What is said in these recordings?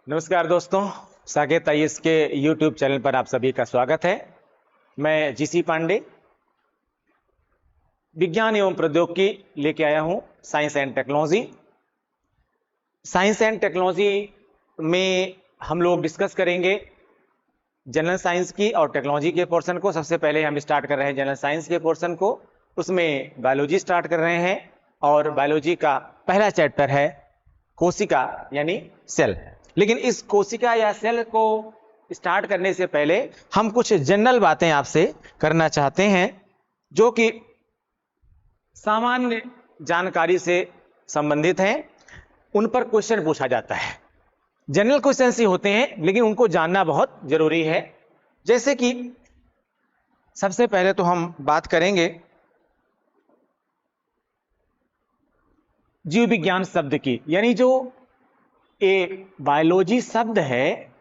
नमस्कार दोस्तों, साकेत आईएएस के YouTube चैनल पर आप सभी का स्वागत है। मैं जीसी पांडे विज्ञान एवं प्रौद्योगिकी लेके आया हूं, science and technology. Science and technology में हम लोग डिस्कस करेंगे जनरल साइंस की और टेक्नोलॉजी के पोर्शन को। सबसे पहले हम स्टार्ट कर रहे हैं जनरल साइंस के पोर्शन को, उसमें बायोलॉजी स्टार्ट कर रहे हैं और बायोलॉजी का पहला चैप्टर है कोशिका यानी सेल। लेकिन इस कोशिका या सेल को स्टार्ट करने से पहले हम कुछ जनरल बातें आपसे करना चाहते हैं जो कि सामान्य जानकारी से संबंधित हैं। उन पर क्वेश्चन पूछा जाता है। जनरल क्वेश्चन ही होते हैं लेकिन उनको जानना बहुत जरूरी है। जैसे कि सबसे पहले तो हम बात करेंगे जीव विज्ञान शब्द की, यानी जो एक बायोलॉजी शब्द है,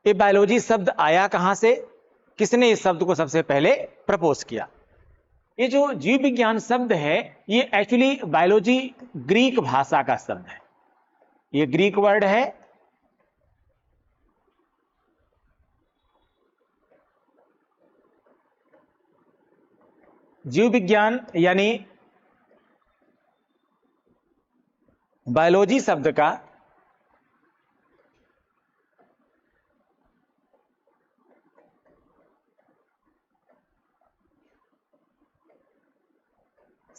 ये बायोलॉजी शब्द आया कहां से, किसने इस शब्द को सबसे पहले प्रपोज किया। ये जो जीव विज्ञान शब्द है ये एक्चुअली बायोलॉजी ग्रीक भाषा का शब्द है। ये ग्रीक वर्ड है। जीव विज्ञान यानी बायोलॉजी शब्द का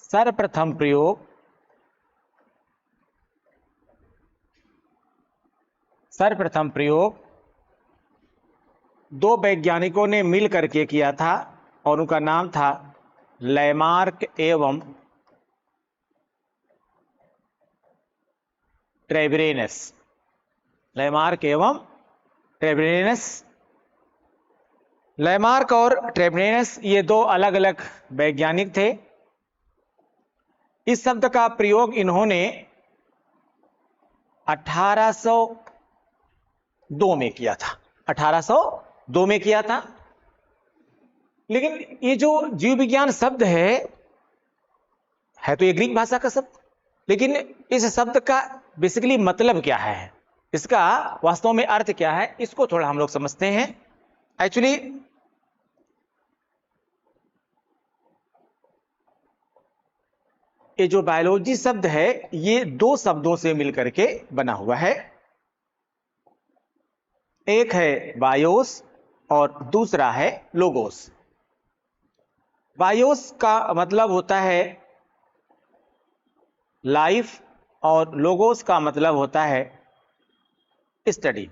सर्वप्रथम प्रयोग दो वैज्ञानिकों ने मिल करके किया था और उनका नाम था लैमार्क एवं ट्रेवेरेनस। लैमार्क एवं ट्रेवेरेनस। लैमार्क और ट्रेवेरेनस ये दो अलग अलग वैज्ञानिक थे। इस शब्द का प्रयोग इन्होंने 1802 में किया था। 1802 में किया था। लेकिन ये जो जीव विज्ञान शब्द है तो ये ग्रीक भाषा का शब्द, लेकिन इस शब्द का बेसिकली मतलब क्या है, इसका वास्तव में अर्थ क्या है, इसको थोड़ा हम लोग समझते हैं। एक्चुअली ये जो बायोलॉजी शब्द है ये दो शब्दों से मिलकर के बना हुआ है। एक है बायोस और दूसरा है लोगोस। बायोस का मतलब होता है लाइफ और लोगोस का मतलब होता है स्टडी।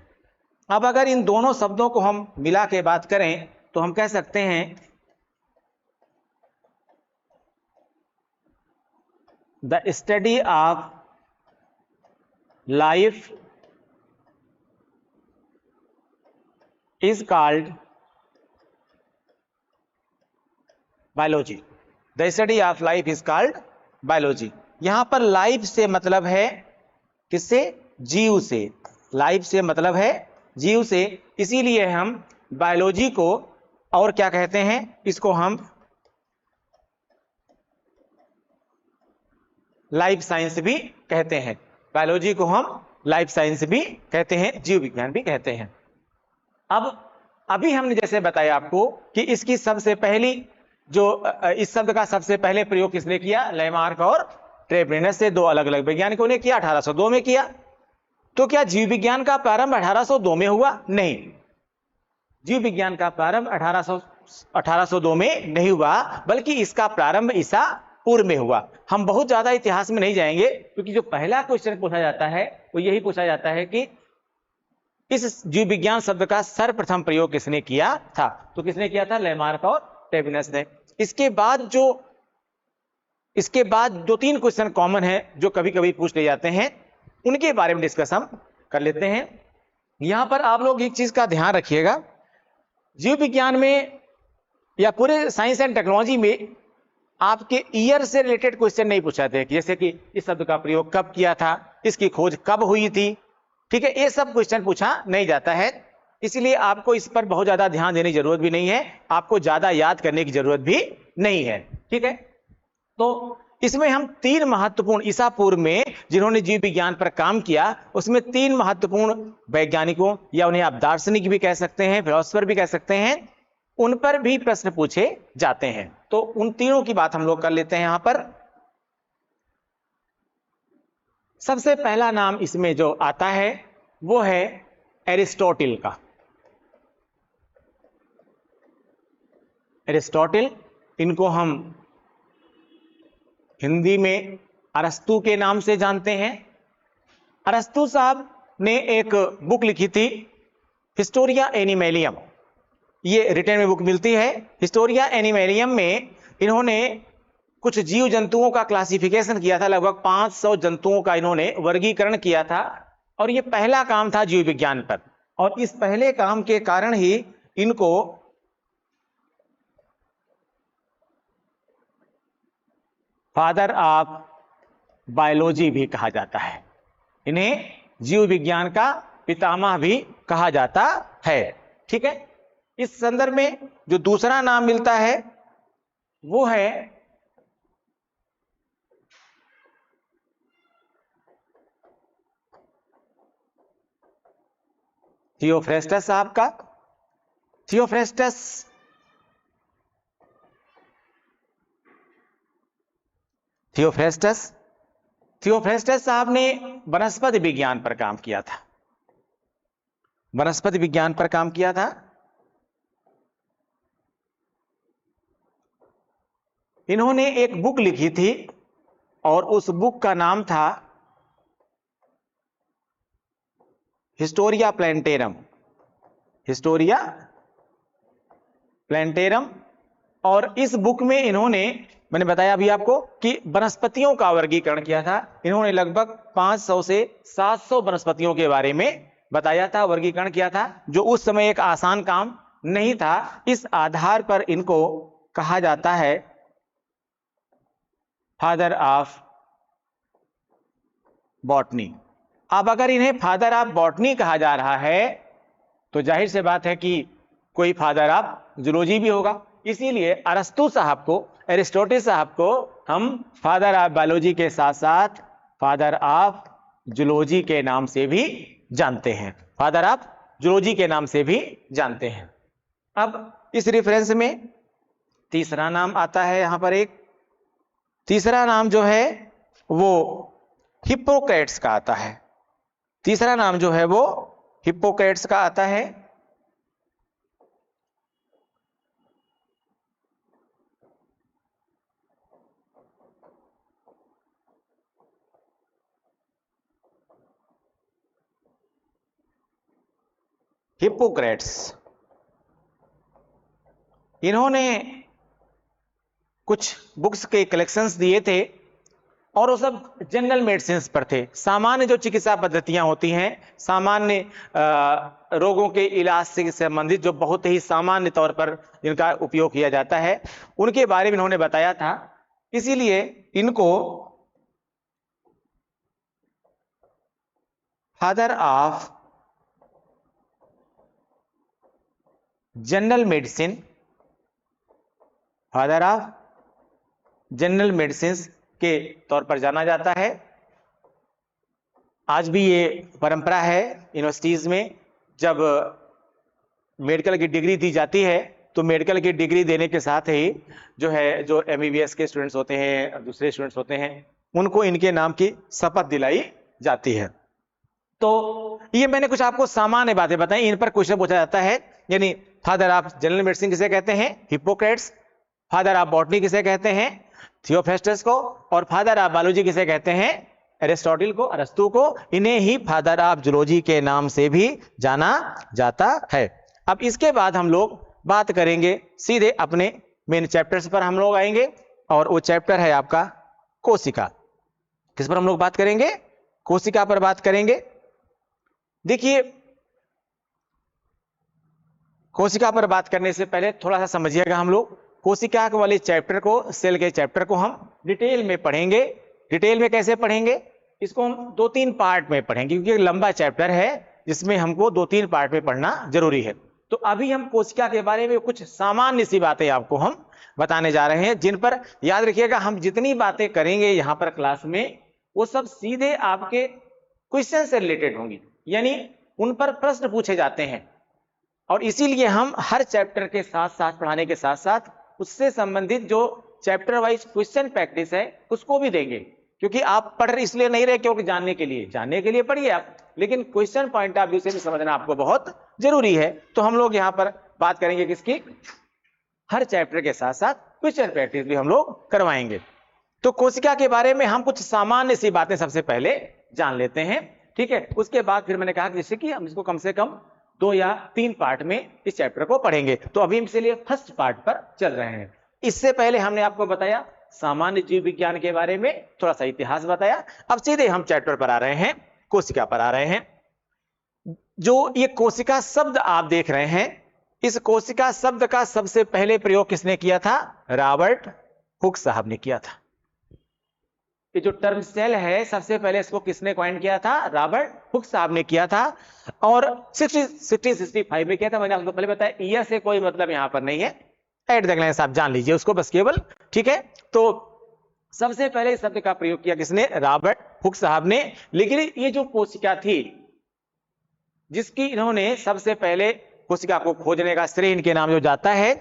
अब अगर इन दोनों शब्दों को हम मिला के बात करें तो हम कह सकते हैं the study of life is called biology. The study of life is called biology. यहां पर लाइफ से मतलब है किससे? जीव से। लाइफ से मतलब है जीव से, इसीलिए हम बायोलॉजी को और क्या कहते हैं, इसको हम लाइफ साइंस भी कहते हैं। बायोलॉजी को हम लाइफ साइंस भी कहते हैं, जीव विज्ञान भी कहते हैं। अब अभी हमने जैसे बताया आपको कि इसकी सबसे पहली जो इस शब्द का सबसे पहले प्रयोग किसने किया? लैमार्क और ट्रेवेरेनस से दो अलग अलग वैज्ञानिकों ने किया। 1802 में किया। तो क्या जीव विज्ञान का प्रारंभ 1802 में हुआ? नहीं, जीव विज्ञान का प्रारंभ 1802 में नहीं हुआ, बल्कि इसका प्रारंभ ईसा पूर्व में हुआ। हम बहुत ज्यादा इतिहास में नहीं जाएंगे क्योंकि जो पहला क्वेश्चन पूछा जाता है वो यही पूछा जाता है कि इस जीव विज्ञान शब्द का सर्वप्रथम प्रयोग किसने किया था? तो किसने किया था? लैमार्क और ट्रेवेरेनस ने। इसके बाद दो तीन क्वेश्चन कॉमन है जो कभी कभी पूछ ले जाते हैं, उनके बारे में डिस्कस हम कर लेते हैं। यहां पर आप लोग एक चीज का ध्यान रखिएगा, जीव विज्ञान में या पूरे साइंस एंड टेक्नोलॉजी में आपके ईयर से रिलेटेड क्वेश्चन नहीं पूछाते कि जैसे कि इस शब्द का प्रयोग कब किया था, इसकी खोज कब हुई थी, ठीक है, ये सब क्वेश्चन पूछा नहीं जाता है। इसलिए आपको इस पर बहुत ज्यादा ध्यान देने की जरूरत भी नहीं है, आपको ज्यादा याद करने की जरूरत भी नहीं है, ठीक है। तो इसमें हम तीन महत्वपूर्ण ईसा पूर्व में जिन्होंने जीव विज्ञान पर काम किया, उसमें तीन महत्वपूर्ण वैज्ञानिकों, या उन्हें आप दार्शनिक भी कह सकते हैं, फिलोसफर भी कह सकते हैं, उन पर भी प्रश्न पूछे जाते हैं। तो उन तीनों की बात हम लोग कर लेते हैं यहां पर। सबसे पहला नाम इसमें जो आता है वो है एरिस्टोटिल का। एरिस्टोटिल, इनको हम हिंदी में अरस्तु के नाम से जानते हैं। अरस्तु साहब ने एक बुक लिखी थी, हिस्टोरिया एनिमेलियम। ये रिटर्न में बुक मिलती है। हिस्टोरिया एनिमेलियम में इन्होंने कुछ जीव जंतुओं का क्लासिफिकेशन किया था, लगभग 500 जंतुओं का इन्होंने वर्गीकरण किया था, और ये पहला काम था जीव विज्ञान पर। और इस पहले काम के कारण ही इनको फादर ऑफ बायोलॉजी भी कहा जाता है, इन्हें जीव विज्ञान का पितामह भी कहा जाता है। ठीक है, इस संदर्भ में जो दूसरा नाम मिलता है वो है थियोफ्रेस्टस साहब का। थियोफ्रेस्टस साहब ने वनस्पति विज्ञान पर काम किया था। वनस्पति विज्ञान पर काम किया था। इन्होंने एक बुक लिखी थी और उस बुक का नाम था हिस्टोरिया प्लैंटेरम। हिस्टोरिया प्लैंटेरम। और इस बुक में इन्होंने, मैंने बताया अभी आपको कि वनस्पतियों का वर्गीकरण किया था। इन्होंने लगभग 500 से 700 वनस्पतियों के बारे में बताया था, वर्गीकरण किया था, जो उस समय एक आसान काम नहीं था। इस आधार पर इनको कहा जाता है फादर ऑफ बॉटनी। अब अगर इन्हें फादर ऑफ बॉटनी कहा जा रहा है तो जाहिर से बात है कि कोई फादर ऑफ जूलॉजी भी होगा। इसीलिए अरस्तु साहब को, एरिस्टोटिल साहब को हम फादर ऑफ बायोलॉजी के साथ साथ फादर ऑफ जूलॉजी के नाम से भी जानते हैं। फादर ऑफ जूलॉजी के नाम से भी जानते हैं। अब इस रेफरेंस में तीसरा नाम आता है यहां पर। एक तीसरा नाम जो है वो हिप्पोक्रेट्स का आता है। तीसरा नाम जो है वो हिप्पोक्रेट्स का आता है। हिप्पोक्रेट्स, इन्होंने कुछ बुक्स के कलेक्शंस दिए थे और वो सब जनरल मेडिसिन पर थे। सामान्य जो चिकित्सा पद्धतियां होती हैं, सामान्य रोगों के इलाज से संबंधित जो बहुत ही सामान्य तौर पर जिनका उपयोग किया जाता है, उनके बारे में इन्होंने बताया था। इसीलिए इनको father of general medicine, father of general medicine के तौर पर जाना जाता है। आज भी ये परंपरा है यूनिवर्सिटीज में, जब मेडिकल की डिग्री दी जाती है तो मेडिकल की डिग्री देने के साथ ही जो है, जो एमबीबीएस के स्टूडेंट्स होते हैं, दूसरे स्टूडेंट्स होते हैं, उनको इनके नाम की शपथ दिलाई जाती है। तो ये मैंने कुछ आपको सामान्य बातें बताई, इन पर क्वेश्चन पूछा जाता है। यानी फादर ऑफ जनरल मेडिसिन किसे कहते हैं? हिप्पोक्रेट्स। फादर ऑफ बॉटनी किसे कहते हैं? थियोफ्रेस्टस को। और फादर ऑफ बायोलॉजी किसे कहते हैं? एरिस्टोटिल को, अरस्तु को। इन्हें ही फादर ऑफ जूलॉजी के नाम से भी जाना जाता है। अब इसके बाद हम लोग बात करेंगे सीधे अपने मेन चैप्टर्स पर हम लोग आएंगे, और वो चैप्टर है आपका कोशिका। किस पर हम लोग बात करेंगे? कोशिका पर बात करेंगे। देखिए, कोशिका पर बात करने से पहले थोड़ा सा समझिएगा। हम लोग कोशिका वाले चैप्टर को, सेल के चैप्टर को हम डिटेल में पढ़ेंगे। डिटेल में कैसे पढ़ेंगे? इसको हम 2-3 पार्ट में पढ़ेंगे, क्योंकि लंबा चैप्टर है जिसमें हमको 2-3 पार्ट में पढ़ना जरूरी है। तो अभी हम कोशिका के बारे में कुछ सामान्य सी बातें आपको हम बताने जा रहे हैं, जिन पर याद रखिएगा हम जितनी बातें करेंगे यहां पर क्लास में वो सब सीधे आपके क्वेश्चन से रिलेटेड होंगी, यानी उन पर प्रश्न पूछे जाते हैं। और इसीलिए हम हर चैप्टर के साथ साथ पढ़ाने के साथ साथ उससे संबंधित जो चैप्टर वाइज क्वेश्चन प्रैक्टिस है उसको भी देंगे, क्योंकि आप पढ़ इसलिए नहीं रहे क्योंकि जानने के लिए पढ़िए आप, लेकिन क्वेश्चन पॉइंट ऑफ व्यू से भी समझना आपको बहुत जरूरी है। तो हम लोग यहाँ पर बात करेंगे किसकी, हर चैप्टर के साथ साथ क्वेश्चन प्रैक्टिस भी हम लोग करवाएंगे। तो कोशिका के बारे में हम कुछ सामान्य सी बातें सबसे पहले जान लेते हैं, ठीक है। उसके बाद फिर मैंने कहा जैसे कि हम इसको कम से कम 2 या 3 पार्ट में इस चैप्टर को पढ़ेंगे। तो अभी हम इसलिए फर्स्ट पार्ट पर चल रहे हैं। इससे पहले हमने आपको बताया सामान्य जीव विज्ञान के बारे में, थोड़ा सा इतिहास बताया। अब सीधे हम चैप्टर पर आ रहे हैं, कोशिका पर आ रहे हैं। जो ये कोशिका शब्द आप देख रहे हैं, इस कोशिका शब्द का सबसे पहले प्रयोग किसने किया था? रॉबर्ट हुक साहब ने किया था। ये जो टर्म सेल है सबसे पहले इसको किसने कॉइन किया था? रॉबर्ट हुक साहब ने किया था, और 1665 में किया था। मैंने आपको पहले बताया ईयर से कोई मतलब यहां पर नहीं है, एट द ग्लैंस आप जान लीजिए उसको बस केवल, ठीक है। तो सबसे पहले इस शब्द का प्रयोग किया किसने? रॉबर्ट हुक साहब ने। लेकिन ये जो कोशिका थी जिसकी इन्होंने सबसे पहले कोशिका को खोजने का श्रेय इनके नाम जो जाता है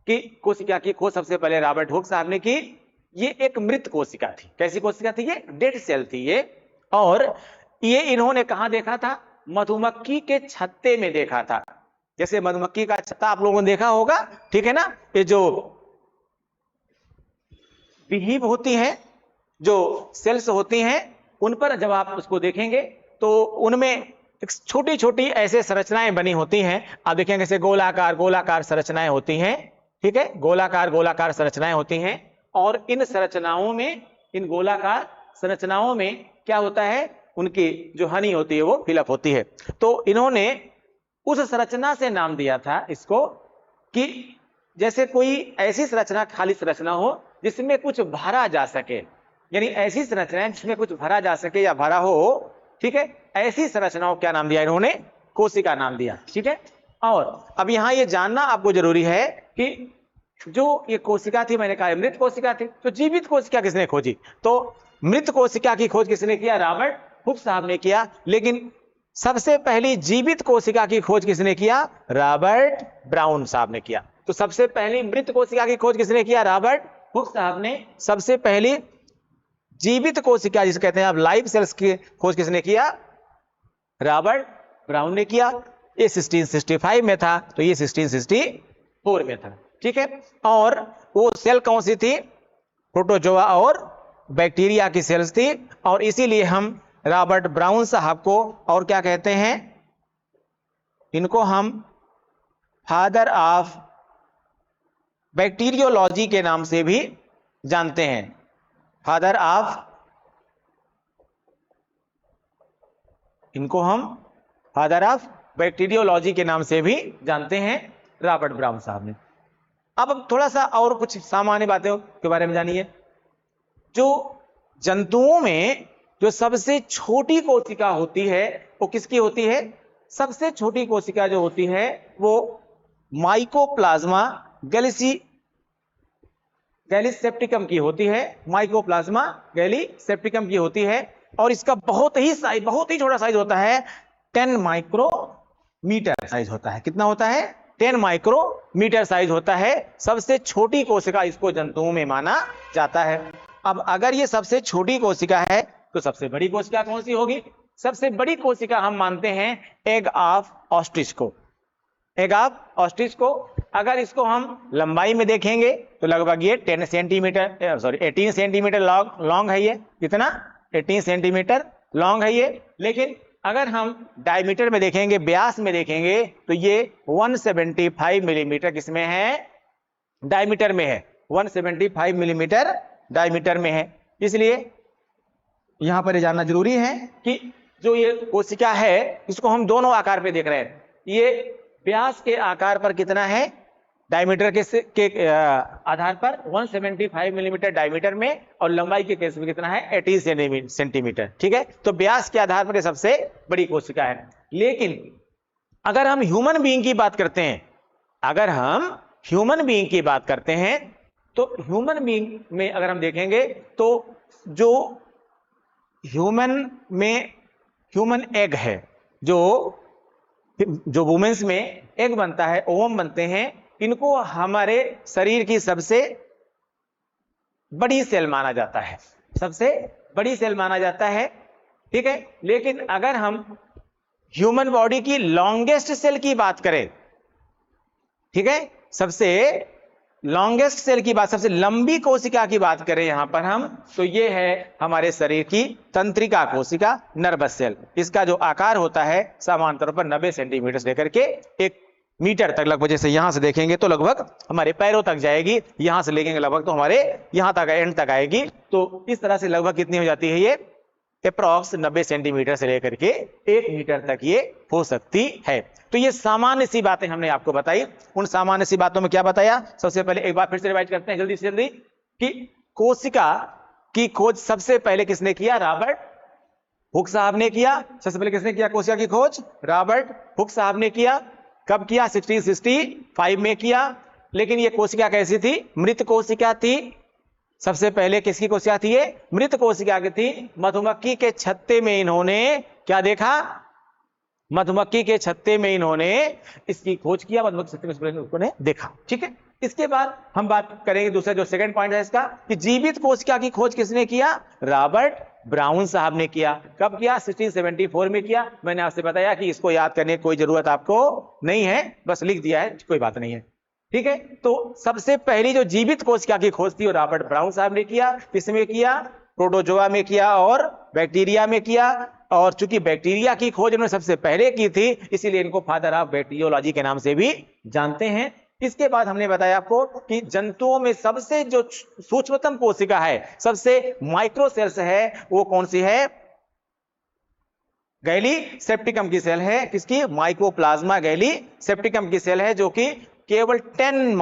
कि कोशिका की खोज सबसे पहले रॉबर्ट हुक साहब ने की, ये एक मृत कोशिका थी। कैसी कोशिका थी? ये डेड सेल थी ये। और ये इन्होंने कहां देखा था? मधुमक्खी के छत्ते में देखा था। जैसे मधुमक्खी का छत्ता आप लोगों ने देखा होगा, ठीक है ना। ये जो बीहिव होती हैं, जो सेल्स होती हैं, उन पर जब आप उसको देखेंगे तो उनमें छोटी छोटी ऐसे संरचनाएं बनी होती हैं। आप देखेंगे जैसे गोलाकार गोलाकार संरचनाएं होती हैं, ठीक है, गोलाकार गोलाकार संरचनाएं होती हैं। और इन संरचनाओं में, इन गोलाकार संरचनाओं में क्या होता है? उनकी जो हनी होती है वो फिलअप होती है। तो इन्होंने उस संरचना से नाम दिया था इसको कि जैसे कोई ऐसी संरचना, खाली संरचना हो जिसमें कुछ भरा जा सके, यानी ऐसी संरचना जिसमें कुछ भरा जा सके या भरा हो, ठीक है, ऐसी संरचनाओं क्या नाम दिया इन्होंने? कोशिका नाम दिया, ठीक है। और अब यहां ये जानना आपको जरूरी है कि जो ये कोशिका थी, मैंने कहा मृत कोशिका थी, तो जीवित कोशिका किसने खोजी? तो मृत कोशिका की खोज किसने किया? रॉबर्ट हुक साहब ने किया। लेकिन सबसे पहली जीवित कोशिका की खोज किसने किया? रॉबर्ट ब्राउन साहब ने किया। तो सबसे पहली मृत कोशिका की खोज किसने किया? रॉबर्ट हुक साहब ने। सबसे पहली जीवित कोशिका जिसे कहते हैं आप लाइव सेल्स की खोज किसने किया? रॉबर्ट ब्राउन ने किया। ये 1665 में था, तो ये 1664 में था, ठीक है। और वो सेल कौन सी थी? प्रोटोजोआ और बैक्टीरिया की सेल्स थी। और इसीलिए हम रॉबर्ट ब्राउन साहब को और क्या कहते हैं? इनको हम फादर ऑफ बैक्टीरियोलॉजी के नाम से भी जानते हैं। फादर ऑफ, इनको हम फादर ऑफ बैक्टीरियोलॉजी के नाम से भी जानते हैं, रॉबर्ट ब्राउन साहब ने। अब थोड़ा सा और कुछ सामान्य बातें के बारे में जानिए। जो जंतुओं में जो सबसे छोटी कोशिका होती है वो किसकी होती है? सबसे छोटी कोशिका जो होती है वो माइकोप्लाज्मा गैलीसेप्टिकम की होती है। माइकोप्लाज्मा गैलीसेप्टिकम की होती है। और इसका बहुत ही छोटा साइज होता है, 10 माइक्रोमीटर साइज होता है। कितना होता है? 10 माइक्रोमीटर साइज होता है। सबसे छोटी कोशिका इसको जंतुओं में माना जाता है। अब अगर ये सबसे छोटी कोशिका है तो सबसे बड़ी कोशिका कौन सी होगी? सबसे बड़ी कोशिका हम मानते हैं एग ऑफ ऑस्ट्रिच को। एग ऑफ ऑस्ट्रिच को अगर इसको हम लंबाई में देखेंगे तो लगभग ये 18 सेंटीमीटर लॉन्ग है। ये कितना? 18 सेंटीमीटर लॉन्ग है ये। लेकिन अगर हम डायमीटर में देखेंगे, व्यास में देखेंगे, तो ये 175 मिलीमीटर किसमें है? डायमीटर में है। 175 मिलीमीटर डायमीटर में है। इसलिए यहां पर ये जानना जरूरी है कि जो ये कोशिका है इसको हम दोनों आकार पे देख रहे हैं। ये व्यास के आकार पर कितना है? डायमीटर के आधार पर 175 मिलीमीटर डायमीटर में, और लंबाई के केस में कितना है? 18 सेंटीमीटर, ठीक है। तो व्यास के आधार पर ये सबसे बड़ी कोशिका है। लेकिन अगर हम ह्यूमन बीइंग की बात करते हैं, अगर हम ह्यूमन बीइंग की बात करते हैं, तो ह्यूमन बीइंग में अगर हम देखेंगे तो जो ह्यूमन एग है, जो वुमेन्स में एग बनता है, ओवम बनते हैं, इनको हमारे शरीर की सबसे बड़ी सेल माना जाता है, सबसे बड़ी सेल माना जाता है, ठीक है। लेकिन अगर हम ह्यूमन बॉडी की लॉन्गेस्ट सेल की बात करें, ठीक है, सबसे लॉन्गेस्ट सेल की बात, सबसे लंबी कोशिका की बात करें यहां पर हम, तो ये है हमारे शरीर की तंत्रिका कोशिका, नर्वस सेल। इसका जो आकार होता है सामान्य तौर पर 90 सेंटीमीटर से लेकर के 1 मीटर तक, लगभग जैसे यहां से देखेंगे तो लगभग हमारे पैरों तक जाएगी, यहां से लेंगे लगभग तो हमारे यहां तक एंड तक आएगी। तो इस तरह से लगभग कितनी हो जाती है, ये अप्रॉक्स 90 सेंटीमीटर से लेकर के 1 मीटर तक ये हो सकती है। तो ये सामान्य सी बातें हमने आपको बताई। उन सामान्य सी बातों में क्या बताया, सबसे पहले एक बार फिर से रिवाइज करते हैं जल्दी से जल्दी, कि कोशिका की खोज सबसे पहले किसने किया, रॉबर्ट हुक साहब ने किया। सबसे पहले किसने किया कोशिका की खोज, रॉबर्ट हुक साहब ने किया। कब किया, 1665 में किया। लेकिन ये कोशिका कैसी थी, मृत कोशिका थी। सबसे पहले किसकी कोशिका थी, ये मृत कोशिका की थी। मधुमक्खी के छत्ते में इन्होंने क्या देखा, मधुमक्खी के छत्ते में इन्होंने इसकी खोज किया, मधुमक्खी छत्ते में उसने देखा, ठीक है। इसके बाद हम बात करेंगे दूसरा जो सेकंड पॉइंट है इसका, कि जीवित कोशिका की खोज किसने किया, रॉबर्ट ब्राउन साहब ने किया। कब किया, 1674 में किया। मैंने आपसे बताया कि इसको याद करने की कोई जरूरत आपको नहीं है, बस लिख दिया है, कोई बात नहीं है, ठीक है। तो सबसे पहली जो जीवित कोशिका की खोज थी वो रॉबर्ट ब्राउन साहब ने किया। किसमें किया, प्रोटोजोआ में किया और बैक्टीरिया में किया। और चूंकि बैक्टीरिया की खोज इन्होंने सबसे पहले की थी, इसीलिए इनको फादर ऑफ बैक्टीरियोलॉजी के नाम से भी जानते हैं। इसके बाद हमने बताया आपको कि जंतुओं में सबसे जो सूक्ष्मतम कोशिका है, सबसे माइक्रो सेल्स है, वो कौन सी है, गैली सेप्टिकम की सेल है। किसकी, माइकोप्लाज्मा गैली सेप्टिकम की सेल है, जो कि केवल 10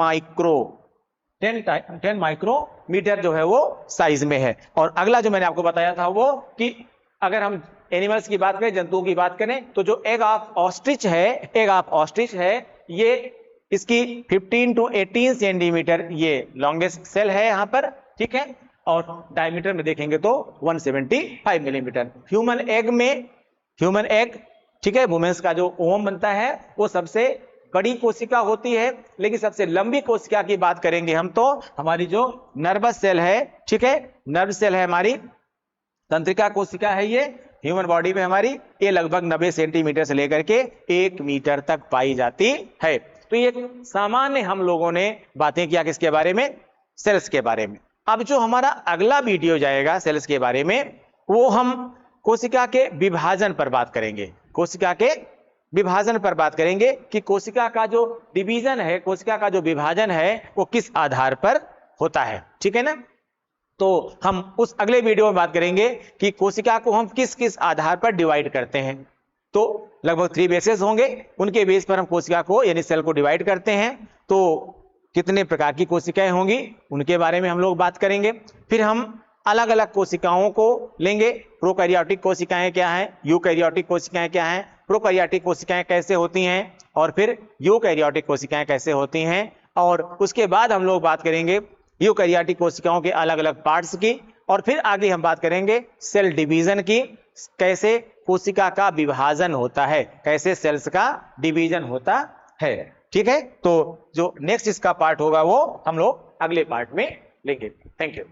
माइक्रोमीटर जो है वो साइज में है। और अगला जो मैंने आपको बताया था वो, कि अगर हम एनिमल्स की बात करें, जंतुओं की बात करें, तो जो एग ऑफ ऑस्ट्रिच है, ये इसकी 15 to 18 सेंटीमीटर ये लॉन्गेस्ट सेल है यहां पर, ठीक है। और डायमीटर में देखेंगे तो 175 मिलीमीटर। ह्यूमन एग, ठीक है, वुमेन्स का जो ओवम बनता है वो सबसे बड़ी कोशिका होती है। लेकिन सबसे लंबी कोशिका की बात करेंगे हम तो हमारी जो नर्वस सेल है, ठीक है, नर्व सेल है हमारी, तंत्रिका कोशिका है ये ह्यूमन बॉडी में हमारी, ये लगभग 90 सेंटीमीटर से लेकर के 1 मीटर तक पाई जाती है। तो ये सामान्य हम लोगों ने बातें किया किसके बारे में, सेल्स के बारे में। अब जो हमारा अगला वीडियो जाएगा सेल्स के बारे में, वो हम कोशिका के विभाजन पर बात करेंगे। कोशिका के विभाजन पर बात करेंगे कि कोशिका का जो डिवीजन है, कोशिका का जो विभाजन है, वो किस आधार पर होता है, ठीक है ना। तो हम उस अगले वीडियो में बात करेंगे कि कोशिका को हम किस किस आधार पर डिवाइड करते हैं। तो लगभग 3 बेसेस होंगे, उनके बेस पर हम कोशिका को यानी सेल को डिवाइड करते हैं। तो कितने प्रकार की कोशिकाएं होंगी उनके बारे में हम लोग बात करेंगे। फिर हम अलग अलग कोशिकाओं को लेंगे, प्रोकैरियोटिक कोशिकाएं क्या हैं, यूकैरियोटिक कोशिकाएं क्या हैं, प्रोकैरियोटिक कोशिकाएं कैसे होती हैं, और फिर यूकैरियोटिक कोशिकाएं कैसे होती हैं। और उसके बाद हम लोग बात करेंगे यूकैरियोटिक कोशिकाओं के अलग अलग पार्ट्स की। और फिर आगे हम बात करेंगे सेल डिवीजन की, कैसे कोशिका का विभाजन होता है, कैसे सेल्स का डिवीजन होता है, ठीक है। तो जो नेक्स्ट इसका पार्ट होगा वो हम लोग अगले पार्ट में लेंगे। Thank you.